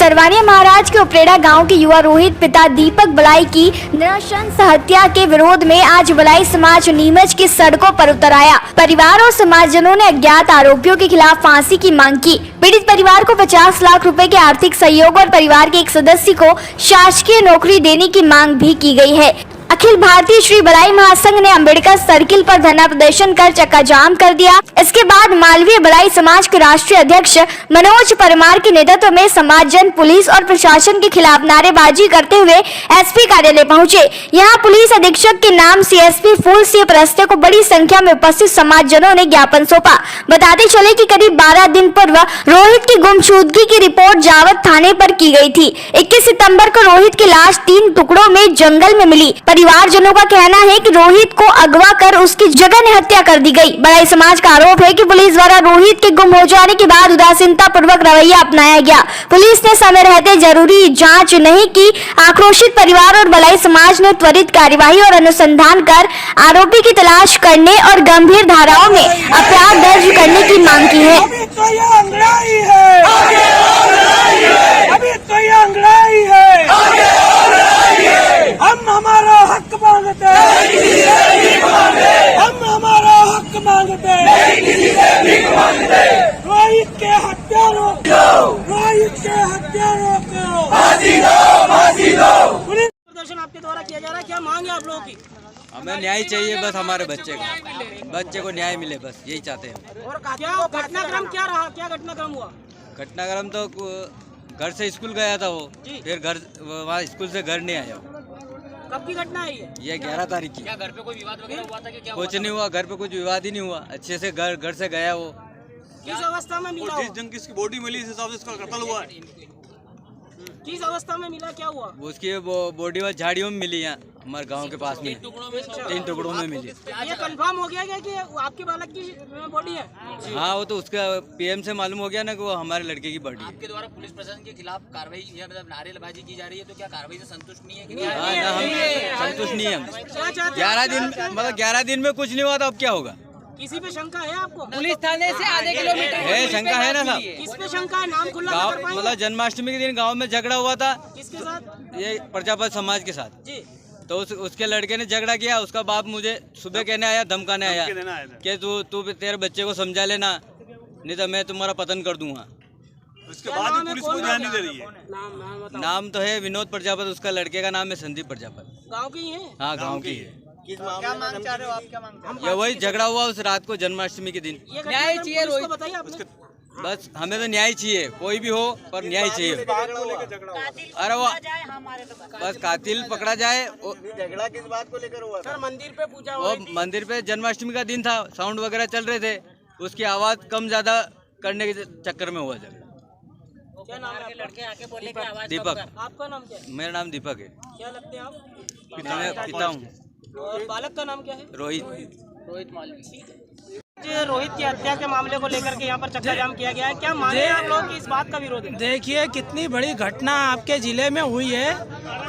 सरवानिया महाराज के उपरेड़ा गांव के युवा रोहित पिता दीपक बलाई की नृशंस हत्या के विरोध में आज बलाई समाज नीमच की सड़कों पर उतर आया। परिवार और समाजजनों ने अज्ञात आरोपियों के खिलाफ फांसी की मांग की। पीड़ित परिवार को 50 लाख रुपए के आर्थिक सहयोग और परिवार के एक सदस्य को शासकीय नौकरी देने की मांग भी की गई है। अखिल भारतीय श्री बलाई महासंघ ने अंबेडकर सर्किल पर धरना प्रदर्शन कर चक्का जाम कर दिया। इसके बाद मालवीय बलाई समाज के राष्ट्रीय अध्यक्ष मनोज परमार के नेतृत्व में समाजजन पुलिस और प्रशासन के खिलाफ नारेबाजी करते हुए एसपी कार्यालय पहुंचे। यहां पुलिस अधीक्षक के नाम सीएसपी फूल सिंह परस्ते को बड़ी संख्या में उपस्थित समाजजनों ने ज्ञापन सौंपा। बताते चले कि करीब 12 दिन पूर्व रोहित की गुमशुदगी की रिपोर्ट जावत थाने पर की गई थी। 21 सितंबर को रोहित की लाश 3 टुकड़ों में जंगल में मिली। परिवारजनों का कहना है कि रोहित को अगवा कर उसकी जघन्य हत्या कर दी गई। बलाई समाज का आरोप है कि पुलिस द्वारा रोहित के गुम हो जाने के बाद उदासीनता पूर्वक रवैया अपनाया गया। पुलिस ने समय रहते जरूरी जांच नहीं की। आक्रोशित परिवार और बलाई समाज ने त्वरित कार्यवाही और अनुसंधान कर आरोपी की तलाश करने और गंभीर धाराओं में अपराध दर्ज करने की मांग की है। हम हमारा हक मांगते हम हमारा हक मांगते रोहित के हत्या रोको, रोहित के हत्या रोको, फांसी दो। प्रदर्शन आपके द्वारा किया जा रहा है, क्या मांग है आप लोगों की? हमें न्याय चाहिए, बस हमारे बच्चे को न्याय मिले, बस यही चाहते हैं। और क्या घटनाक्रम क्या रहा, क्या घटनाक्रम हुआ? घटनाक्रम तो घर से स्कूल गया था वो, फिर घर वहाँ स्कूल से घर नहीं आया। कब की घटना है ये? 11 तारीख की। क्या घर पे कोई विवाद वगैरह हुआ था कि क्या? कुछ नहीं हुआ, घर पे कुछ विवाद ही नहीं हुआ। अच्छे से घर से गया वो। किस अवस्था में मिला? जिस जंग की बॉडी मिली इस हिसाब से इसका कत्ल हुआ है। किस अवस्था में मिला, क्या हुआ? उसकी बॉडी में झाड़ियों में मिली, यहाँ हमारे गांव के पास में 3 टुकड़ों में मिली। ये कंफर्म हो गया कि आपके बालक की बॉडी है? हाँ, वो तो उसका पीएम से मालूम हो गया ना कि वो हमारे लड़के की बॉडी है। आपके द्वारा पुलिस प्रशासन के खिलाफ कार्रवाई या मतलब नारेबाजी की जा रही है, तो क्या कार्रवाई से संतुष्ट नहीं है कि हाँ ना, हम संतुष्ट नहीं है। हम 11 दिन में कुछ नहीं हुआ था, अब क्या होगा? किसी पे शंका है आपको? पुलिस थाने से आधे किलोमीटर है, शंका है ना साहब। किस पे शंका है? नाम खुला गाँव कर पाएंगे? मतलब जन्माष्टमी के दिन गांव में झगड़ा हुआ था। किसके साथ? ये प्रजापति समाज के साथ जी। तो उसके लड़के ने झगड़ा किया। उसका बाप मुझे सुबह कहने आया, धमकाने आया कि तू तेरे बच्चे को समझा लेना, नहीं तो मैं तुम्हारा पतन कर दूंगा। उसके बाद भी पुलिस को ध्यान नहीं दे रही है। नाम तो है विनोद प्रजापति, उसका लड़के का नाम है संदीप प्रजापति। गाँव की है? हाँ, गाँव की है। क्या मांग चाह रहे हो आप? क्या मांग? ये वही झगड़ा हुआ उस रात को जन्माष्टमी के दिन। न्याय चाहिए, रोहित को बताइए आपने। बस हमें तो न्याय चाहिए, कोई भी हो पर न्याय चाहिए। अरे वो बस कातिल पकड़ा जाए। झगड़ा किस बात को लेकर हुआ? सर, मंदिर पे पूजा वो मंदिर पे जन्माष्टमी का दिन था, साउंड वगैरह चल रहे थे, उसकी आवाज कम ज्यादा करने के चक्कर में हुआ झगड़ा। क्या नाम है? लड़के आके बोले कि आवाज दीपक। आपका नाम क्या है? मेरा नाम दीपक है। क्या लगते हैं आप? मैं पिता हूँ। और बालक का नाम क्या है? रोहित मालवी। रोहित की हत्या के मामले को लेकर के यहाँ पर चक्का जाम किया गया है, क्या माने आप लोग कि इस बात का विरोध है? देखिए कितनी बड़ी घटना आपके जिले में हुई है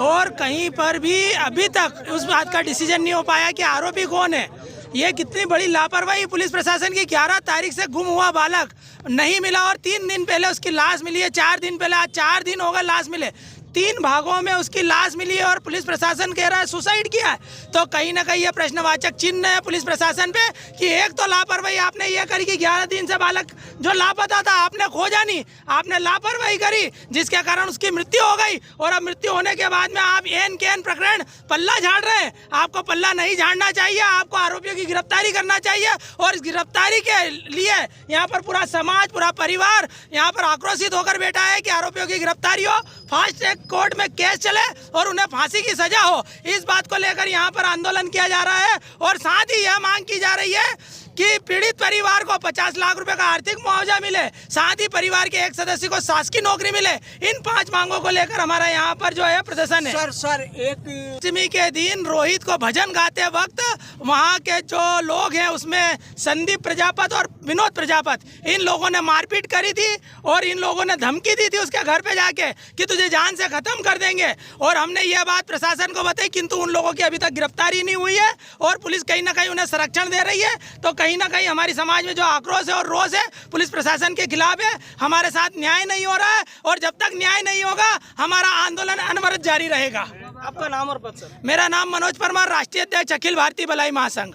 और कहीं पर भी अभी तक उस बात का डिसीजन नहीं हो पाया कि आरोपी कौन है। ये कितनी बड़ी लापरवाही पुलिस प्रशासन की। 11 तारीख से गुम हुआ बालक नहीं मिला और 3 दिन पहले उसकी लाश मिली है। 4 दिन पहले, आज 4 दिन हो गए लाश मिले। 3 भागों में उसकी लाश मिली है और पुलिस प्रशासन कह रहा है सुसाइड किया है। तो कहीं ना कहीं ये प्रश्नवाचक चिन्ह है पुलिस प्रशासन पे कि एक तो लापरवाही आपने ये करी कि 11 दिन से बालक जो लापता था आपने खोजा नहीं, आपने लापरवाही करी जिसके कारण उसकी मृत्यु हो गई। और अब मृत्यु होने के बाद में आप एन के एन प्रकरण पल्ला झाड़ रहे हैं। आपको पल्ला नहीं झाड़ना चाहिए, आपको आरोपियों की गिरफ्तारी करना चाहिए। और इस गिरफ्तारी के लिए यहाँ पर पूरा समाज, पूरा परिवार यहाँ पर आक्रोशित होकर बैठा है कि आरोपियों की गिरफ्तारी हो, फास्ट ट्रैक कोर्ट में केस चले और उन्हें फांसी की सजा हो। इस बात को लेकर यहाँ पर आंदोलन किया जा रहा है और साथ ही यह मांग की जा रही है कि पीड़ित परिवार को 50 लाख रुपए का आर्थिक मुआवजा मिले, साथ ही परिवार के एक सदस्य को शासकीय नौकरी मिले। इन 5 मांगों को लेकर हमारा यहाँ पर जो है प्रदर्शन है। सर एक अष्टमी के दिन रोहित को भजन गाते वक्त वहाँ के जो लोग हैं उसमें संदीप प्रजापति और विनोद प्रजापति, इन लोगों ने मारपीट करी थी और इन लोगों ने धमकी दी थी उसके घर पे जाके कि तुझे जान से खत्म कर देंगे। और हमने यह बात प्रशासन को बताई, किंतु उन लोगों की अभी तक गिरफ्तारी नहीं हुई है और पुलिस कहीं ना कहीं उन्हें संरक्षण दे रही है। तो कहीं ना कहीं हमारी समाज में जो आक्रोश है और रोष है पुलिस प्रशासन के खिलाफ है। हमारे साथ न्याय नहीं हो रहा है और जब तक न्याय नहीं होगा हमारा आंदोलन अनवरत जारी रहेगा। आपका नाम और पद सर? मेरा नाम मनोज परमार, राष्ट्रीय अध्यक्ष अखिल भारतीय भलाई महासंघ।